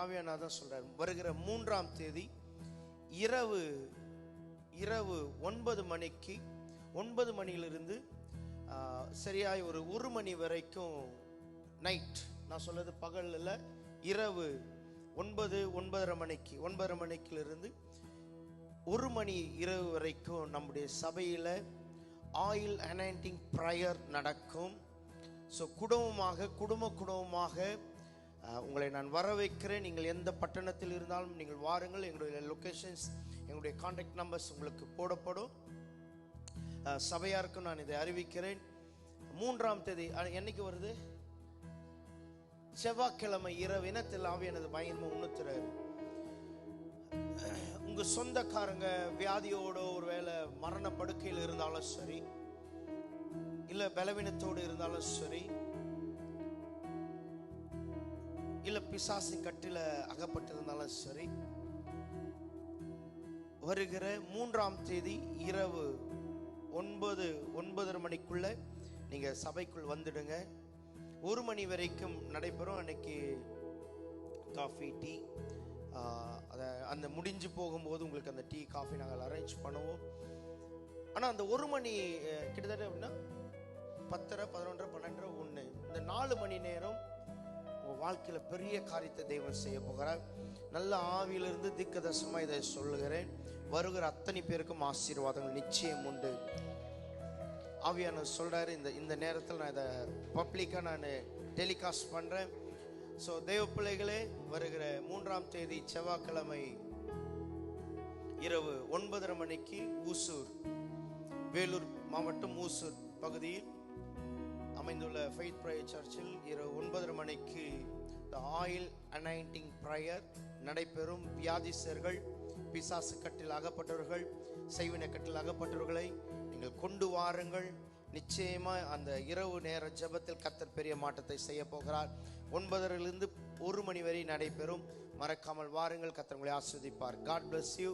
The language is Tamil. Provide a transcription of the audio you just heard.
ஆவியானவர் சொல்றார், வருகிற 3ஆம் தேதி இரவு 9 மணிக்கு 9 மணியிலிருந்து சரியாய் ஒரு 1 மணி வரைக்கும் நைட், நான் சொல்றது பகல்ல, இரவு 9:30 மணிக்கிலிருந்து 1 மணி இரவு வரைக்கும் நம்முடைய சபையில் ஆயில் அனாயிண்டிங் ப்ரேயர் நடக்கும். ஸோ குடும்பமாக உங்களை நான் வர வைக்கிறேன். நீங்கள் எந்த பட்டணத்தில் இருந்தாலும் நீங்கள் வாருங்கள். எங்களுடைய லொக்கேஷன்ஸ், எங்களுடைய கான்டாக்ட் நம்பர்ஸ் உங்களுக்கு போடப்படும். சபையாருக்கும் நான் இதை அறிவிக்கிறேன். 3ஆம் தேதி என்னைக்கு வருது? செவ்வாய்க்கிழமை இரவு. இனத்தில் ஆவியானது பயங்கரமா உணர்த்துறாரு. உங்க சொந்தக்காரங்க வியாதியோட ஒருவேளை மரண படுக்கையில் இருந்தாலும் சரி, இல்ல பலவீனத்தோடு இருந்தாலும் சரி, இல்ல பிசாசின் கட்டில அகப்பட்டிருந்தாலும் சரி, வருகிற 3ஆம் தேதி இரவு 9:30 மணிக்குள்ள நீங்க சபைக்குள் வந்துடுங்க. 1 மணி வரைக்கும் நடைபெறும். அன்னைக்கு காஃபி, டீ, அதை அந்த முடிஞ்சு போகும்போது உங்களுக்கு அந்த டீ காஃபி நாங்கள் அரேஞ்ச் பண்ணுவோம். ஆனால் அந்த 1 மணி கிட்டத்தட்ட அப்படின்னா 10:30, 11:00, 12:00, 1 இந்த 4 மணி நேரம் உங்கள் வாழ்க்கையில் பெரிய காரியத்தை தெய்வம் செய்ய போகிறார். நல்ல ஆவியிலிருந்து தீர்க்கதரிசனமாக இதை சொல்லுகிறேன். வருகிற அத்தனை பேருக்கும் ஆசீர்வாதங்கள் நிச்சயம் உண்டு. ஆவியானவர் சொல்றாரு, இந்த நேரத்தில் நான் இதை பப்ளிக்காக நான் டெலிகாஸ்ட் பண்ணுறேன். ஸோ தேவ பிள்ளைகளே, வருகிற 3ஆம் தேதி செவ்வாய்க்கிழமை இரவு 9:30 மணிக்கு ஊசூர், வேலூர் மாவட்டம் ஊசூர் பகுதியில் அமைந்துள்ள ஃபெய்த் பிரேயர் சர்ச்சில் இரவு 9:30 மணிக்கு ஆயில் அனாயிண்டிங் ப்ரேயர் நடைபெறும். வியாதிஸ்தர்கள், பிசாசு கட்டில் அகப்பட்டவர்கள், செய்வினை கட்டில் அகப்பட்டவர்களை நீங்கள் கொண்டு வாருங்கள். நிச்சயமா அந்த இரவு நேர ஜெபத்தில் கர்த்தர் பெரிய மாற்றத்தை செய்ய போகிறார். 9:30 1 மணி வரை நடைபெறும். மறக்காமல் வாருங்கள். கர்த்தர் உங்களை ஆசீர்வதிப்பார். God bless you.